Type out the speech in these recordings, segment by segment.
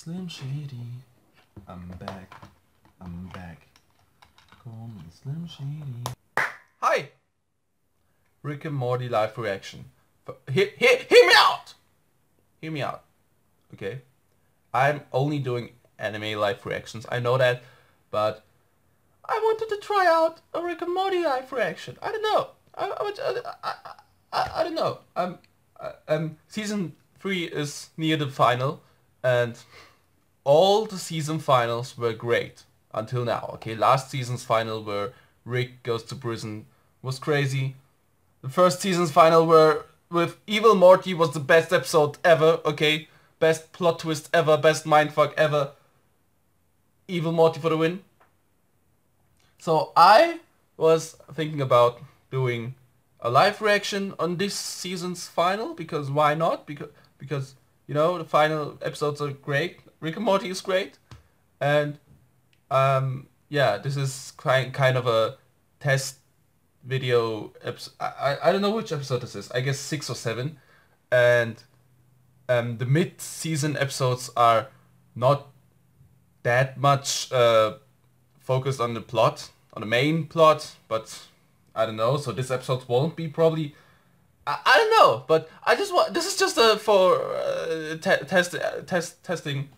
Slim Shady. I'm back. I'm back. Call me Slim Shady. Hi! Rick and Morty live reaction. Hear me out! Hear me out. Okay? I'm only doing anime live reactions. I know that, but I wanted to try out a Rick and Morty live reaction. I don't know. I don't know. Season 3 is near the final, and all the season finals were great until now. Okay, last season's final where Rick goes to prison was crazy. The first season's final where with Evil Morty was the best episode ever. Okay, best plot twist ever, best mindfuck ever. Evil Morty for the win. So I was thinking about doing a live reaction on this season's final, because why not? Because you know, the final episodes are great. Rick and Morty is great, and yeah, this is kind of a test video episode. I don't know which episode this is. I guess 6 or 7, and the mid-season episodes are not that much focused on the plot, on the main plot, but I don't know. So this episode won't be probably. I don't know, but I just want. This is just for testing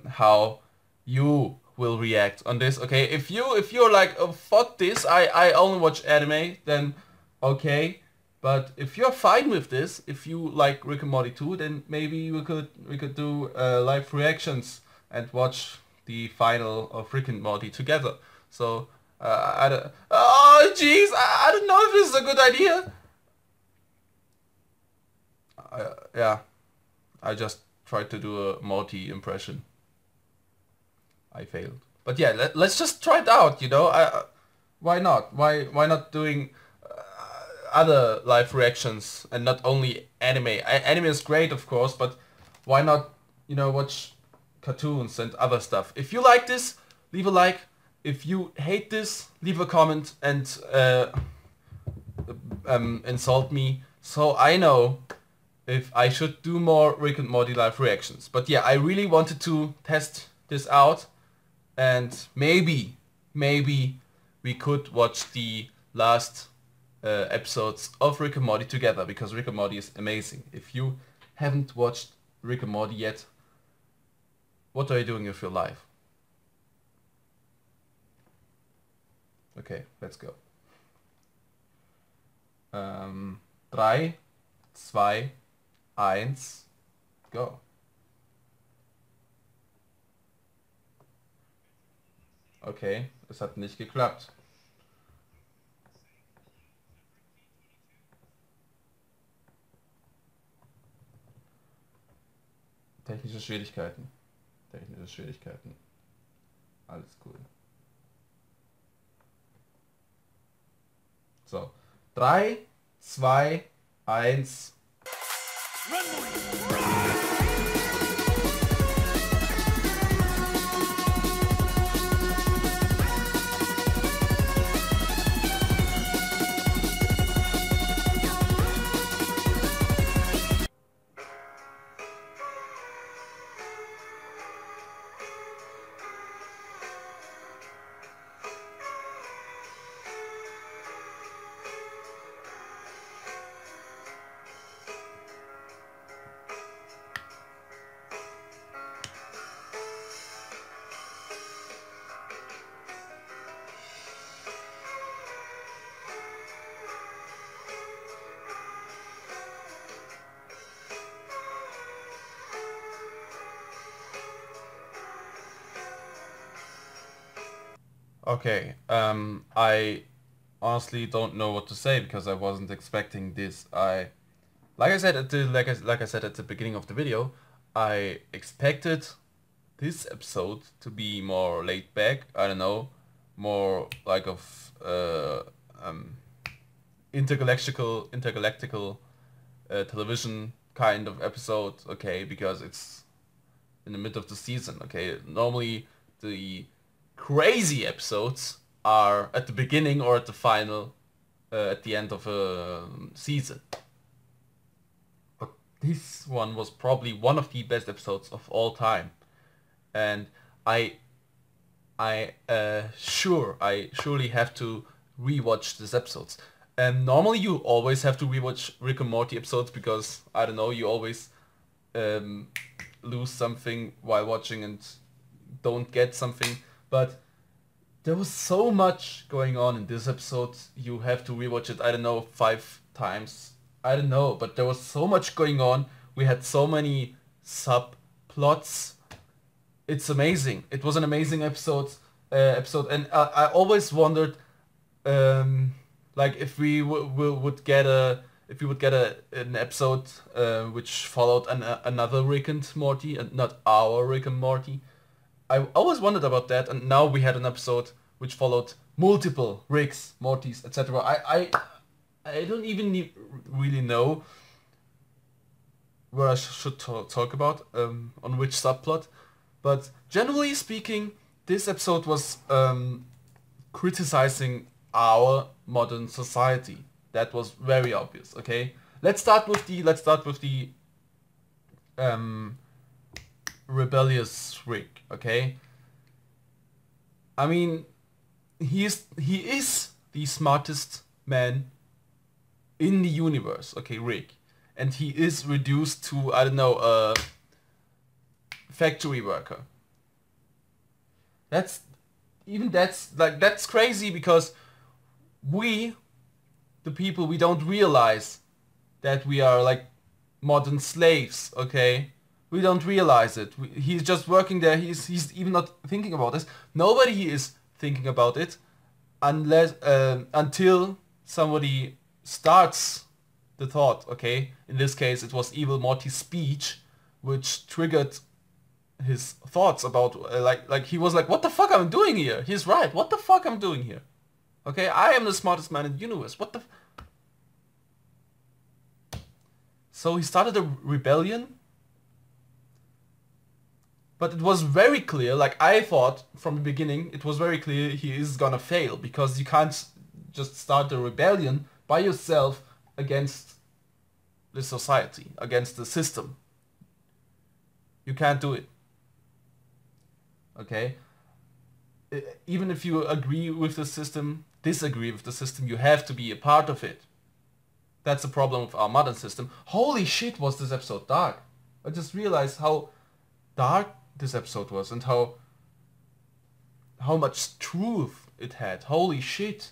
how you will react on this. Okay, if you're like, oh, fuck this, I only watch anime, then okay. But if you're fine with this, if you like Rick and Morty too, then maybe we could do live reactions and watch the final of Rick and Morty together. So I don't. Oh jeez, I don't know if this is a good idea. Yeah, I just tried to do a Morty impression. I failed. But yeah, let's just try it out. You know, why not? Why not doing other live reactions and not only anime? Anime is great, of course, but why not, you know, watch cartoons and other stuff? If you like this, leave a like. If you hate this, leave a comment and insult me, so I know if I should do more Rick and Morty live reactions. But yeah, I really wanted to test this out, and maybe we could watch the last episodes of Rick and Morty together, because Rick and Morty is amazing. If you haven't watched Rick and Morty yet, what are you doing with your life? Okay, let's go. 3, 2, 1, go. Okay, es hat nicht geklappt. Technische Schwierigkeiten. Alles cool. So, 3, 2, 1. Okay, I honestly don't know what to say, because I wasn't expecting this. Like I said at the beginning of the video, I expected this episode to be more laid back. I don't know, more like of intergalactical television kind of episode. Okay, because it's in the middle of the season. Okay, normally the crazy episodes are at the beginning or at the final, at the end of a season. this one was probably one of the best episodes of all time, and I surely have to rewatch these episodes. And normally you always have to rewatch Rick and Morty episodes because I don't know, you always lose something while watching and don't get something. But there was so much going on in this episode. You have to rewatch it, I don't know, 5 times. I don't know, but there was so much going on. We had so many subplots. It's amazing. It was an amazing episode, and I always wondered, like if we would get an episode which followed another Rick and Morty, and not our Rick and Morty. I always wondered about that, and now we had an episode which followed multiple Ricks, Mortys, etc. I don't even really know what I should talk about on which subplot, but generally speaking, this episode was criticizing our modern society. That was very obvious. Okay, let's start with the rebellious Rick. Okay, I mean, he is the smartest man in the universe. Okay, Rick, and he is reduced to, I don't know, a factory worker. That's crazy because we, the people, we don't realize that we are like modern slaves. Okay, we don't realize it. He's just working there. He's even not thinking about this. Nobody is thinking about it unless until somebody starts the thought. Okay, in this case it was evil Morty's speech which triggered his thoughts about like he was like, what the fuck I'm doing here? He's right. What the fuck I'm doing here? Okay, I am the smartest man in the universe. What the So he started a rebellion. But it was very clear, like I thought from the beginning, it was very clear he is gonna fail because you can't just start a rebellion by yourself against the society, against the system. You can't do it. Okay? Even if you agree with the system, disagree with the system, you have to be a part of it. That's the problem with our modern system. Holy shit, was this episode dark. I just realized how dark this episode was and how much truth it had. Holy shit.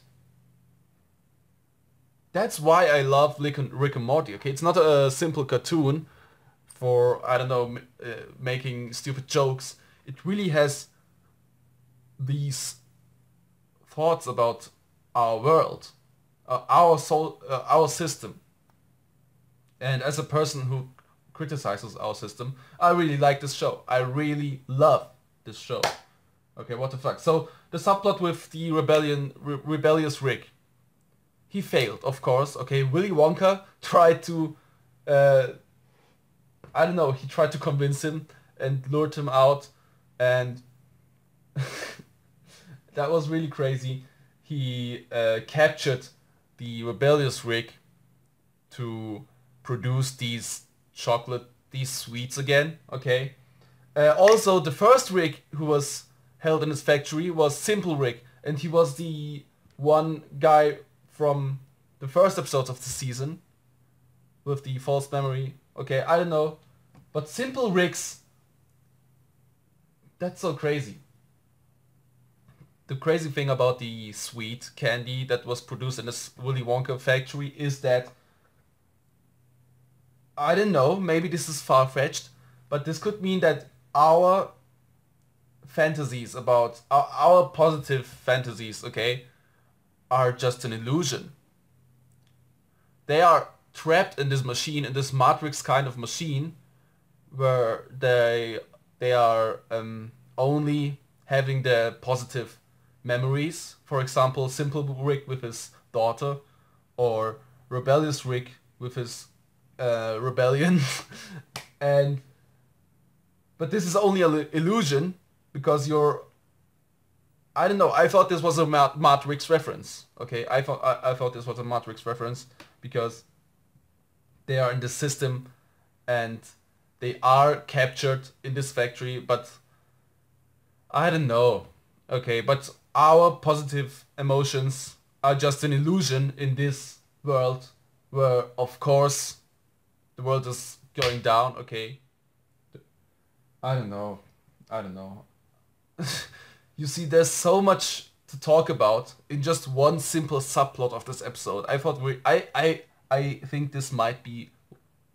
That's why I love Rick and Morty. Okay, it's not a simple cartoon for, I don't know, making stupid jokes. It really has these thoughts about our world, our soul, our system. And as a person who criticizes our system, I really like this show. I really love this show. Okay, what the fuck? So the subplot with the rebellious Rick. He failed, of course. Okay, Willy Wonka tried to, I don't know, he tried to convince him and lured him out, and that was really crazy. He captured the rebellious Rick to produce these sweets again. Okay. Also, the first Rick who was held in his factory was Simple Rick, and he was the one guy from the first episodes of the season with the false memory. Okay, I don't know, but Simple Ricks, that's so crazy. The crazy thing about the sweet candy that was produced in this Willy Wonka factory is that, I don't know, maybe this is far-fetched, but this could mean that our fantasies about, our positive fantasies, okay, are just an illusion. They are trapped in this machine, in this Matrix kind of machine, where they are only having the positive memories. For example, Simple Rick with his daughter, or Rebellious Rick with his rebellion. But this is only an illusion because you're, I don't know, I thought this was a Matrix reference. Okay, I thought this was a Matrix reference because they are in the system and they are captured in this factory, but I don't know. Okay, but our positive emotions are just an illusion in this world where, of course, the world is going down. Okay. I don't know. I don't know. You see, there's so much to talk about in just one simple subplot of this episode. I think this might be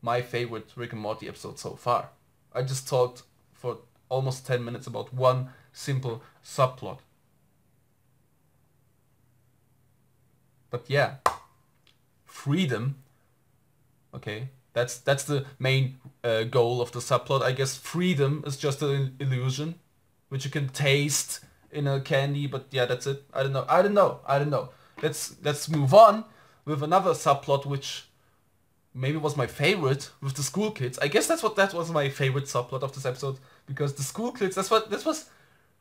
my favorite Rick and Morty episode so far. I just talked for almost 10 minutes about one simple subplot. But yeah, freedom. Okay, that's the main goal of the subplot. I guess freedom is just an illusion, which you can taste in a candy. But yeah, that's it. I don't know. Let's move on with another subplot, which maybe was my favorite, with the school kids. I guess that was my favorite subplot of this episode, because the school kids. This was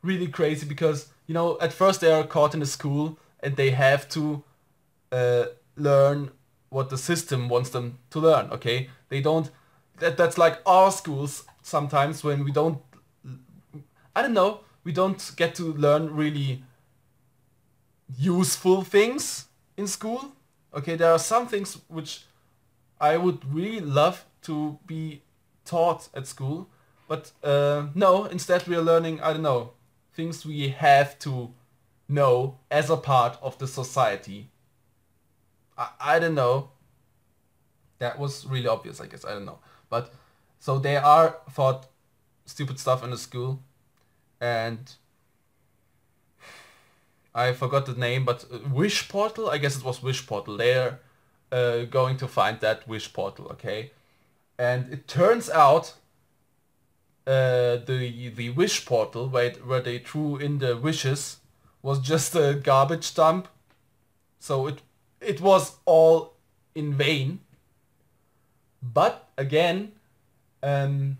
really crazy, because at first they are caught in a school and they have to learn what the system wants them to learn. Okay, they don't. That's like our schools sometimes, when we don't. I don't know. We don't get to learn really useful things in school. Okay, there are some things which I would really love to be taught at school, but no. Instead, we are learning, I don't know, things we have to know as a part of the society. I don't know. That was really obvious, I guess. I don't know. But so they are taught stupid stuff in the school, and I forgot the name, but Wish Portal? I guess it was Wish Portal. They're going to find that Wish Portal, okay? And it turns out the Wish Portal, where they threw in the wishes, was just a garbage dump. So it was all in vain. But again, even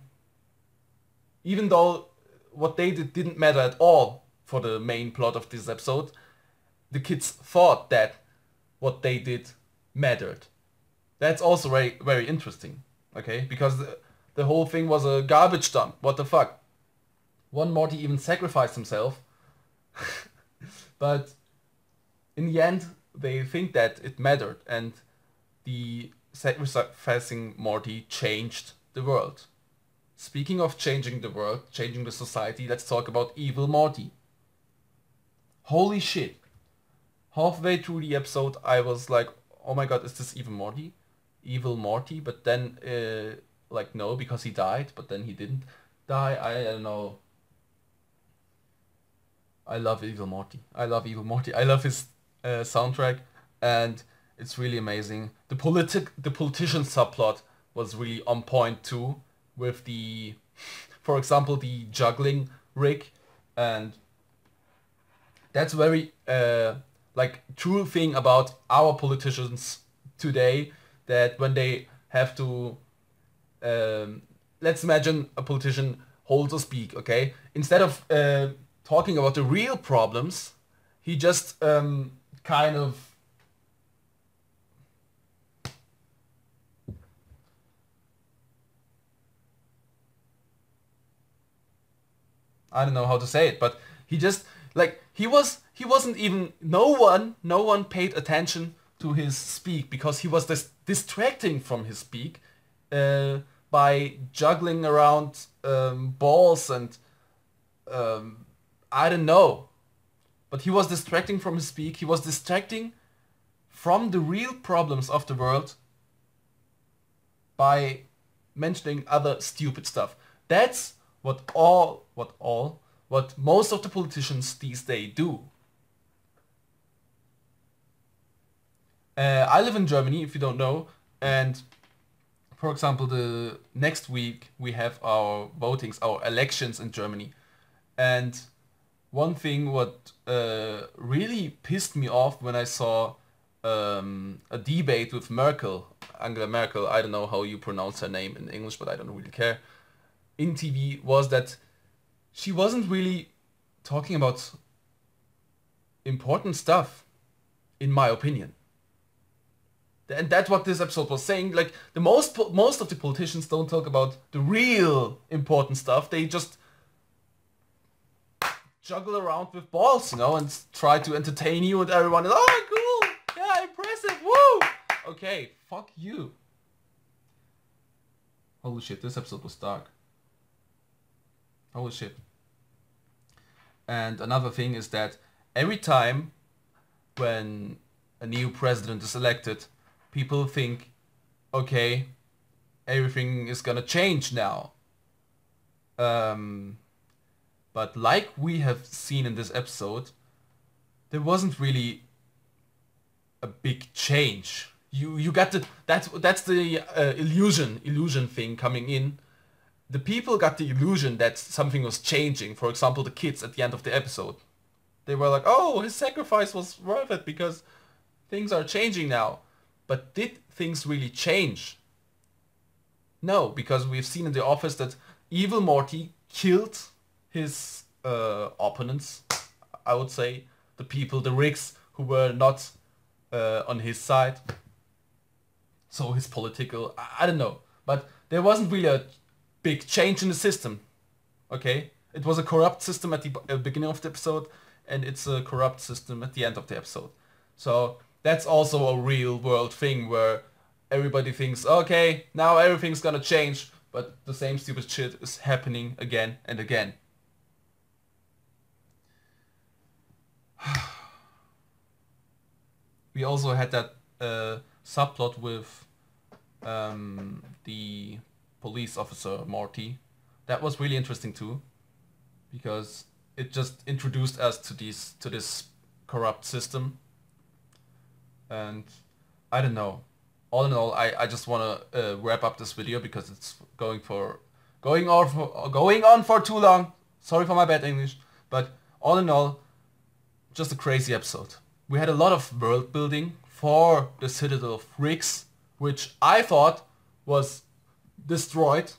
though what they did didn't matter at all for the main plot of this episode, the kids thought that what they did mattered. That's also very, very interesting, okay? Because the whole thing was a garbage dump. What the fuck? One Morty even sacrificed himself. But in the end, they think that it mattered, and the sacrificing Morty changed the world. Speaking of changing the world, changing the society, let's talk about evil Morty. Holy shit. Halfway through the episode, I was like, oh my god, is this even Morty? Evil Morty? But then, like, no, because he died, but then he didn't die. I don't know. I love Evil Morty. I love Evil Morty. I love his soundtrack, and it's really amazing. The politician subplot was really on point too, with the, for example, the juggling rig, and that's very like true thing about our politicians today, that when they have to, let's imagine a politician holds a speak, okay? Instead of talking about the real problems, he just kind of I don't know how to say it, but he just like he wasn't even no one paid attention to his speak, because he was distracting from his speak by juggling around balls and I don't know. But he was distracting from his speak. He was distracting from the real problems of the world by mentioning other stupid stuff. That's what most of the politicians these days do. I live in Germany, if you don't know, and for example, the next week we have our votings, our elections in Germany, and one thing what really pissed me off when I saw a debate with Angela Merkel, I don't know how you pronounce her name in English, but I don't really care, in TV, was that she wasn't really talking about important stuff, in my opinion. And that's what this episode was saying. Like, the most of the politicians don't talk about the real important stuff. They just juggle around with balls, you know, and try to entertain you, and everyone is, oh, cool, yeah, impressive, woo! Okay, fuck you. Holy shit, this episode was dark. Holy shit. And another thing is that every time when a new president is elected, people think, okay, everything is gonna change now. But like we have seen in this episode, there wasn't really a big change. You got the that's the illusion thing coming in. The people got the illusion that something was changing. For example, the kids at the end of the episode, they were like, "Oh, his sacrifice was worth it because things are changing now." But did things really change? No, because we've seen in the office that evil Morty killed his opponents, I would say, the people, the Ricks, who were not on his side. So his political, I don't know, but there wasn't really a big change in the system. Okay, it was a corrupt system at the beginning of the episode, and it's a corrupt system at the end of the episode. So that's also a real world thing where everybody thinks, okay, now everything's gonna change, but the same stupid shit is happening again and again. We also had that subplot with the police officer Morty. That was really interesting too, because it just introduced us to this corrupt system. And I don't know. All in all, I just want to wrap up this video because it's going on for too long. Sorry for my bad English, but all in all, just a crazy episode. We had a lot of world building for the Citadel of Ricks, which I thought was destroyed.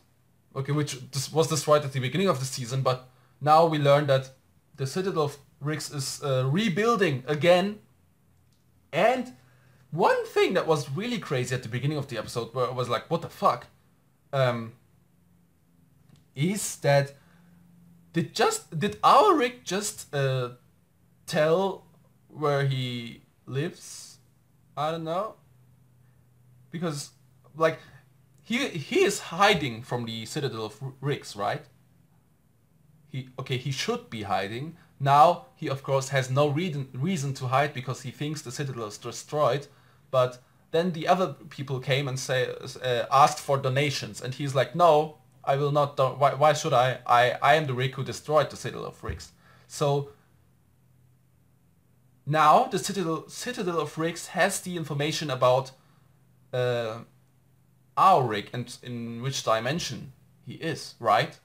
Okay, which was destroyed at the beginning of the season, but now we learned that the Citadel of Ricks is rebuilding again. And one thing that was really crazy at the beginning of the episode, where I was like, what the fuck, is that did our Rick just tell where he lives? I don't know. Because, like, he is hiding from the Citadel of Ricks, right? He should be hiding. Now, he of course has no reason to hide because he thinks the Citadel is destroyed. But then the other people came and asked for donations, and he's like, no, I will not. Why should I? I am the Rick who destroyed the Citadel of Ricks. So now the Citadel of Ricks has the information about our Rick and in which dimension he is, right?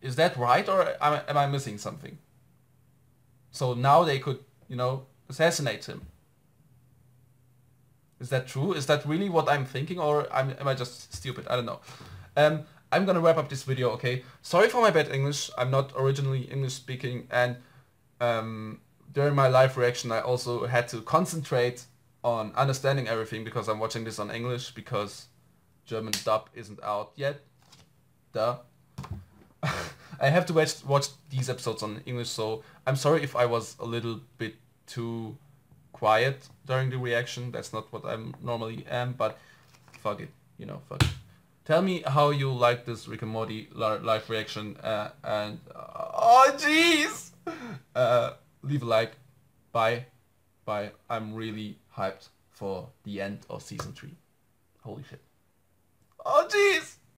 Is that right, or am I missing something? So now they could, you know, assassinate him. Is that true? Is that really what I'm thinking, or am I just stupid? I don't know. I'm gonna wrap up this video, okay? Sorry for my bad English. I'm not originally English speaking, and during my live reaction I also had to concentrate on understanding everything because I'm watching this on English because German dub isn't out yet. Duh. I have to watch these episodes on English, so I'm sorry if I was a little bit too quiet during the reaction. That's not what I normally am, but fuck it, you know, fuck it. Tell me how you like this Rick and Morty live reaction, and oh jeez, leave a like. Bye. I'm really hyped for the end of season 3. Holy shit. Oh jeez.